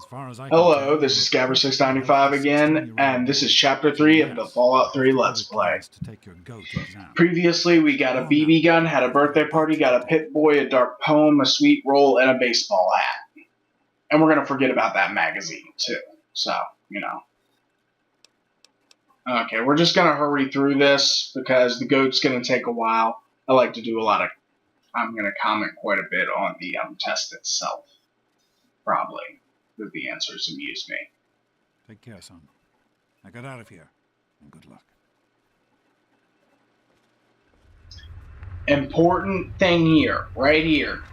far as I can Hello, tell, this is you're perfectly Scabber695 healthy again, 16-year-old and this boy. is Chapter So 3 of the yes, Fallout 3 after all Let's the Play. plans to take your goat exam. Previously, we got a Go on now. BB gun, had a You've got birthday about party, got a 20. Pit-Boy, a dark poem, a sweet roll, and a baseball hat. And we're going to forget about that magazine, too. So, you know. Okay, we're just going to hurry through this, because the goat's going to take a while. I like to do I'm going to comment quite a bit on the test itself. Probably. That the answers amuse me. Take care, son. Now get out of here, and good luck. Important thing here, right here.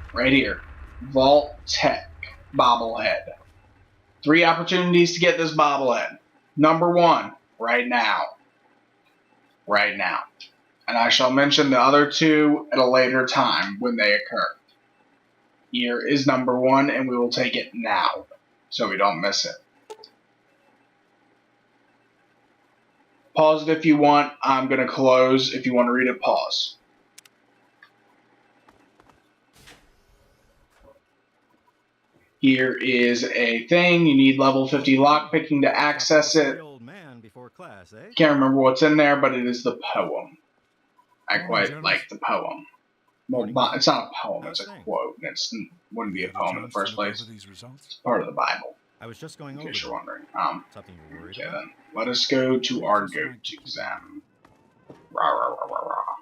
Vault Tech bobblehead. 3 opportunities to get this bobblehead. Number 1, right now. Right now. And I shall mention the other 2 at a later time when they occur. Here is number 1, and we will take it now, so we don't miss it. Pause it if you want. I'm going to close. If you want to read it, pause. Here is a thing. You need level 50 lockpicking to access it. Can't remember what's in there, but it is the poem. I quite like the poem. Well, it's not a poem, it's a quote. It wouldn't be a poem in the first place. It's part of the Bible. I was just going in over case you're wondering. something you're worried Okay about? then. Let us go to our goat exam. Rah, rah, rah, rah, rah.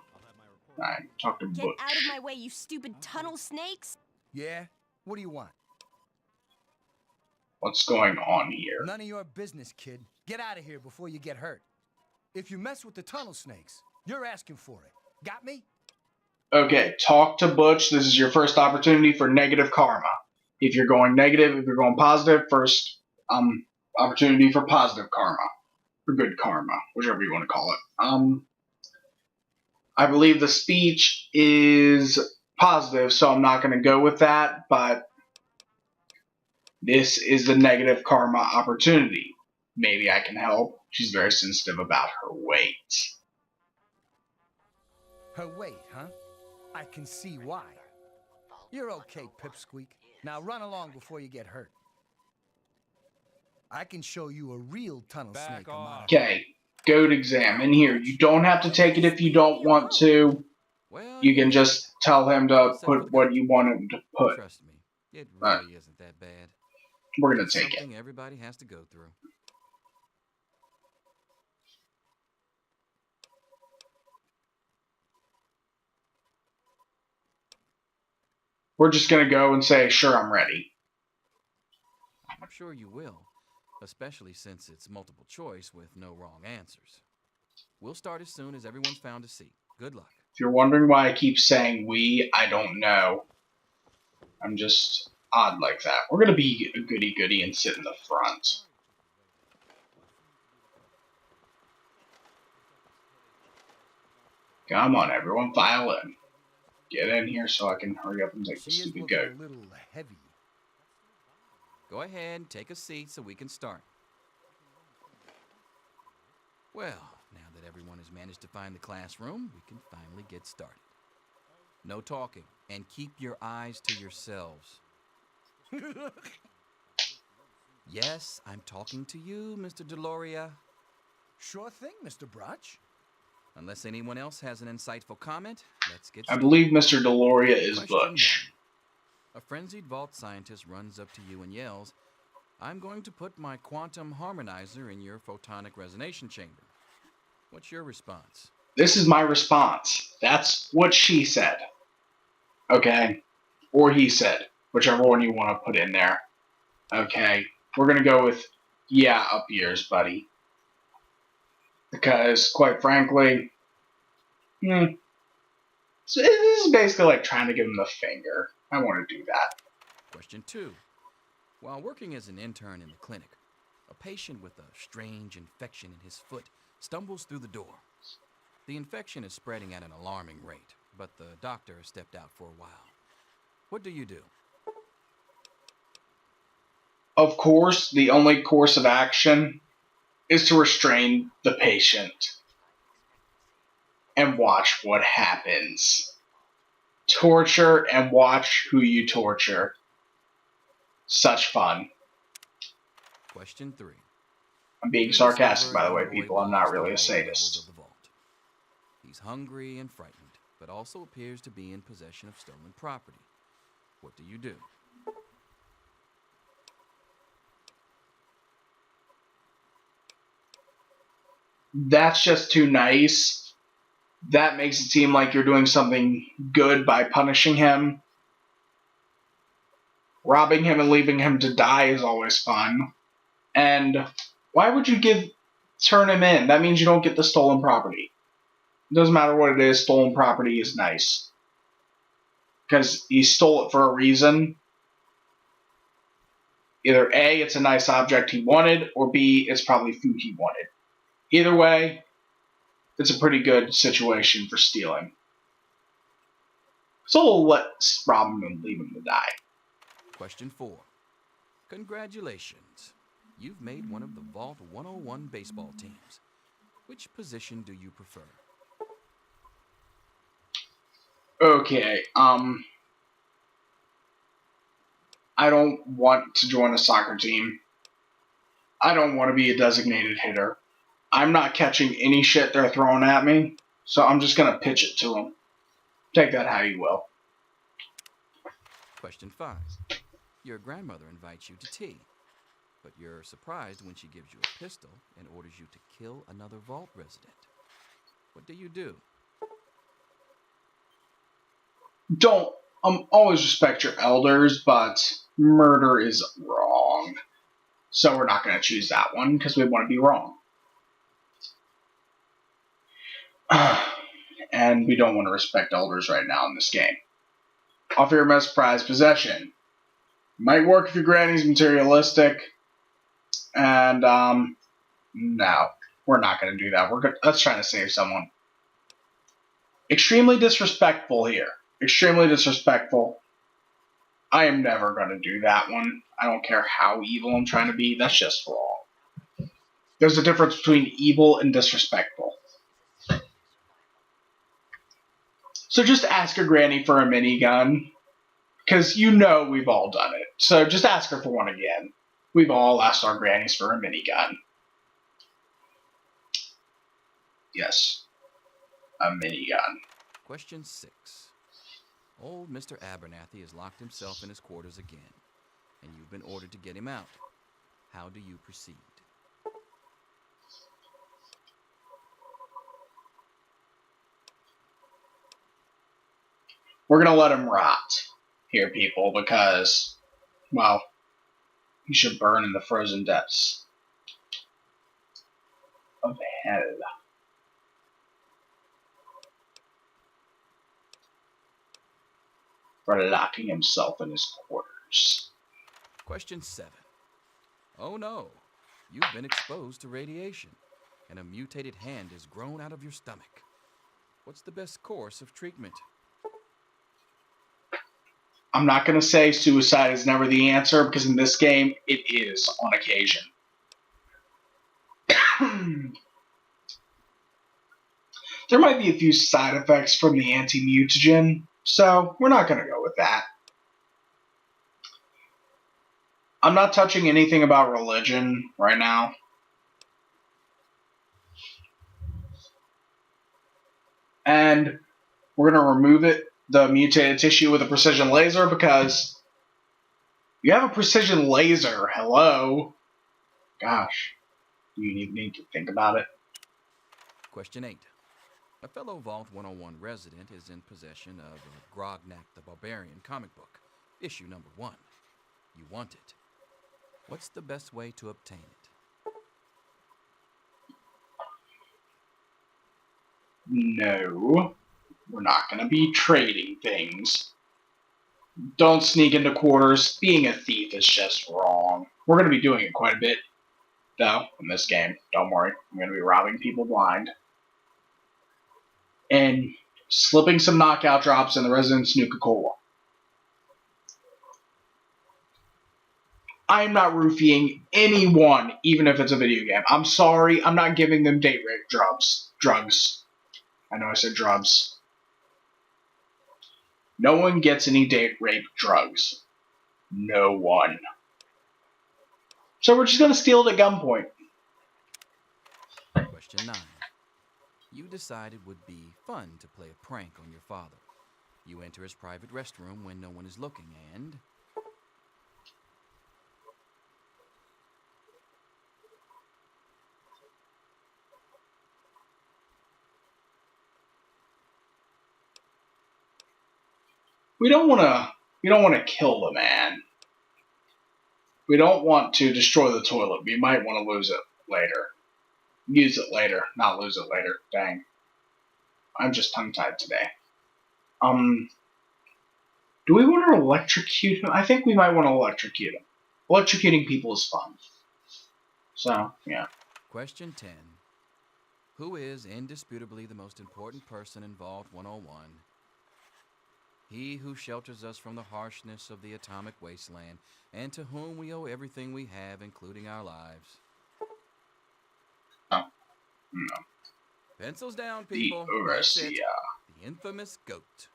Alright, talk to Butch. Get out of my way, you stupid tunnel snakes! Yeah? What do you want? What's going on here? None of your business, kid. Get out of here before you get hurt. If you mess with the tunnel snakes, you're asking for it. Got me? Okay, talk to Butch. This is your first opportunity for negative karma. If you're going negative, if you're going positive, first opportunity for positive karma. Or good karma, whichever you want to call it. I believe the speech is positive, so I'm not going to go with that, but this is the negative karma opportunity. Maybe I can help. She's very sensitive about her weight. Her weight, huh? I can see why. You're okay, Pipsqueak. Now run along before you get hurt. I can show you a real tunnel snake. Okay, goat exam. In here, you don't have to take it if you don't want to. You can just tell him to put what you want him to put. Trust me, it really isn't that bad. We're gonna take it. Something everybody has to go through. We're just gonna go and say, sure, I'm ready. I'm sure you will, especially since it's multiple choice with no wrong answers. We'll start as soon as everyone's found a seat. Good luck. If you're wondering why I keep saying we, I don't know. I'm just odd like that. We're gonna be a goody-goody and sit in the front. Come on, everyone, file in. Get in here so I can hurry up and take the stupid goat. A little heavy. Go ahead, take a seat so we can start. Well, now that everyone has managed to find the classroom, we can finally get started. No talking, and keep your eyes to yourselves. Yes, I'm talking to you, Mr. Deloria. Sure thing, Mr. Brotch. Unless anyone else has an insightful comment, let's get I started. believe Mr. Deloria is Question Butch. 1. A frenzied vault scientist runs up to you and yells, "I'm going to put my quantum harmonizer in your photonic resonation chamber." What's your response? This is my response. That's what she said. Okay? Or he said. Whichever one you want to put in there. Okay? We're gonna go with, yeah, up yours, buddy. Because, quite frankly, so this is basically like trying to give him the finger. I want to do that. Question 2. While working as an intern in the clinic, a patient with a strange infection in his foot stumbles through the door. The infection is spreading at an alarming rate, but the doctor has stepped out for a while. What do you do? Of course, the only course of action is to restrain the patient and watch what happens. Torture and watch who you torture. Such fun. Question 3. I'm being You sarcastic, discover by a the way, young boy people. I'm boss not really a the lower levels sadist. of the vault. He's hungry and frightened, but also appears to be in possession of stolen property. What do you do? That's just too nice. That makes it seem like you're doing something good by punishing him. Robbing him and leaving him to die is always fun. And why would you turn him in? That means you don't get the stolen property. It doesn't matter what it is, stolen property is nice. Because he stole it for a reason. Either A, it's a nice object he wanted, or B, it's probably food he wanted. Either way, it's a pretty good situation for stealing. So let's rob him and leave him to die. Question 4. Congratulations. You've made one of the Vault 101 baseball teams. Which position do you prefer? Okay, I don't want to join a soccer team. I don't want to be a designated hitter. I'm not catching any shit they're throwing at me, so I'm just going to pitch it to them. Take that how you will. Question 5. Your grandmother invites you to tea, but you're surprised when she gives you a pistol and orders you to kill another Vault resident. What do you do? Don't always respect your elders, but murder is wrong. So we're not going to choose that one because we want to be wrong. And we don't want to respect elders right now in this game. Offer your most prized possession. Might work if your granny's materialistic. And, no. We're not going to do that. Let's try to save someone. Extremely disrespectful here. Extremely disrespectful. I am never going to do that one. I don't care how evil I'm trying to be. That's just wrong. There's a difference between evil and disrespectful. So just ask your granny for a minigun. Because you know we've all done it. So just ask her for one again. We've all asked our grannies for a minigun. Yes. A minigun. Question 6. Old Mr. Abernathy has locked himself in his quarters again, and you've been ordered to get him out. How do you proceed? We're going to let him rot here, people, because, well, he should burn in the frozen depths of hell. For locking himself in his quarters. Question 7. Oh no, you've been exposed to radiation, and a mutated hand has grown out of your stomach. What's the best course of treatment? I'm not going to say suicide is never the answer, because in this game, it is on occasion. There might be a few side effects from the anti-mutagen, so we're not going to go with that. I'm not touching anything about religion right now. And we're going to remove the mutated tissue with a precision laser, because you have a precision laser. Hello? Gosh. You need to think about it. Question 8. A fellow Vault 101 resident is in possession of a Grognak the Barbarian comic book, issue number 1. You want it. What's the best way to obtain it? No. We're not going to be trading things. Don't sneak into quarters. Being a thief is just wrong. We're going to be doing it quite a bit, though, in this game. Don't worry. I'm going to be robbing people blind. And slipping some knockout drops in the Resident's Nuka-Cola. I'm not roofing anyone, even if it's a video game. I'm sorry. I'm not giving them date rape drugs. I know I said drugs. No one gets any date rape drugs. No one. So we're just gonna steal it at gunpoint. Question 9. You decided it would be fun to play a prank on your father. You enter his private restroom when no one is looking and... We don't wanna kill the man. We don't want to destroy the toilet. We might want to lose it later. Use it later, not lose it later. Dang. I'm just tongue-tied today. Do we want to electrocute him? I think we might want to electrocute him. Electrocuting people is fun. So, yeah. Question 10. Who is indisputably the most important person in Vault 101? He who shelters us from the harshness of the atomic wasteland, and to whom we owe everything we have, including our lives. Oh. No. Pencils down, people. The That's it. Overseer. The infamous goat.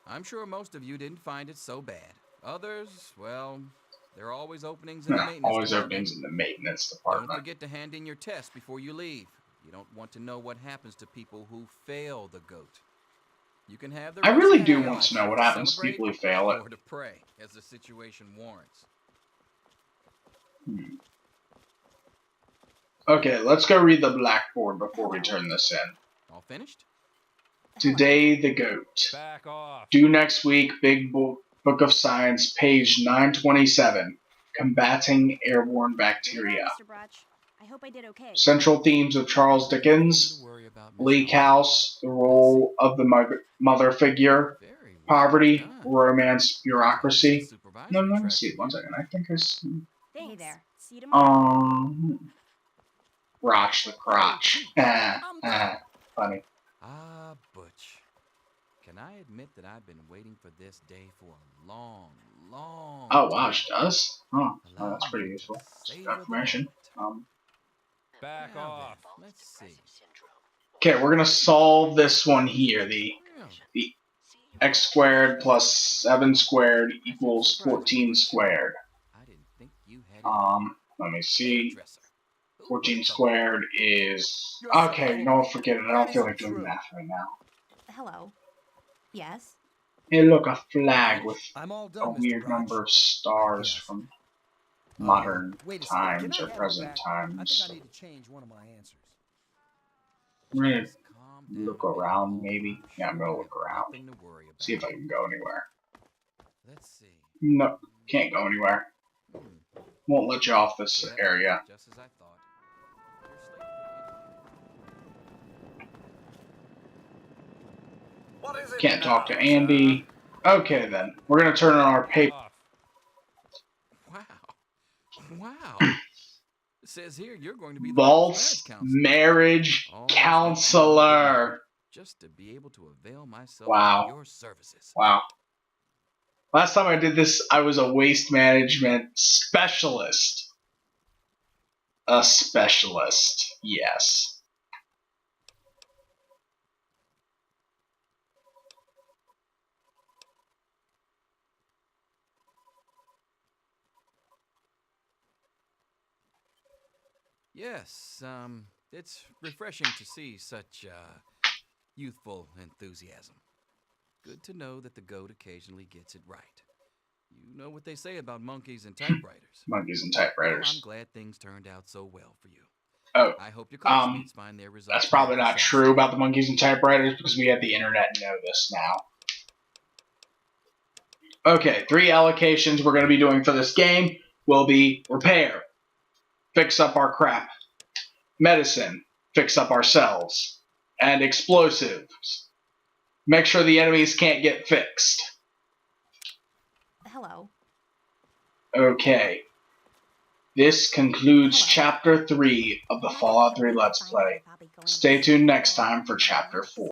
I'm sure most of you didn't find it so bad. Others, well, there are always openings in the maintenance Always department. openings in the maintenance Don't department. forget to hand in your test before you leave. You don't want to know what happens to people who fail the goat. You can have the I rest really of the do house want to know what happens to celebrate people who fail it. or to pray, as the situation warrants. Okay, let's go read the blackboard before we turn this in. All finished? Today, the goat. Back off. Due next week, Big Book of Science, page 927. Combating airborne bacteria. Mr. Brutch. I hope I did okay. Central themes of Charles Dickens. Worry about Miss Bleak Hall. House, the role of the mother figure. Very well Poverty, done. romance, bureaucracy. Supervisory No, let me track see. for One you. second. I think I see. Hey there. See you tomorrow. Rotch the crotch. Funny. Ah, Butch. Can I admit that I've been waiting for this day for a long, long Oh, time. wow, she does? Oh, Allow that's pretty me to useful. savor Good the information. moment. Back Now off. then, let's see. Okay, we're gonna solve this one here. The Really? x squared plus 7 squared equals 14 squared. I didn't think you had it. Let me see. Hairdresser. Who 14 would've thought? squared is... You're so Okay, full. no, forget it. I don't That feel like isn't doing true. math right now. Hello. Yes? Hey, look, a flag with I'm all a done, Mr. weird Brotch. number of stars guess. from modern Wait a second. Can times I or have it present back? I think times. I need to change one of my answers. I'm gonna Just calm down look a bit, around, Paul. maybe. I'm Yeah, I'm sure gonna you look have around. nothing to worry about. See if I can go anywhere. Let's see. No, can't go anywhere. Hmm. Won't let you off this Yeah, area. just as I thought. What is it Can't talk to now, Andy. Okay, then. We're gonna turn on our paper. Off. Wow. Wow. It says here you're going to be the Vault's marriage Almost counselor. just to be able to avail myself Wow. of your services. Wow. Last time I did this, I was a waste management specialist. A specialist, yes. Yes, it's refreshing to see such youthful enthusiasm. Good to know that the goat occasionally gets it right. You know what they say about monkeys and typewriters. Monkeys and Well, I'm typewriters. glad things turned out so well for you. Oh, I hope your classmates find their results. that's probably more not satisfying. true about the monkeys and typewriters because we have the internet and know this now. Okay, 3 allocations we're going to be doing for this game will be repair, fix up our crap, medicine, fix up ourselves, and explosives. Make sure the enemies can't get fixed. Hello. Okay. This concludes Hello. Chapter 3 of the Fallout 3 Let's Play. Stay tuned next time for Chapter 4.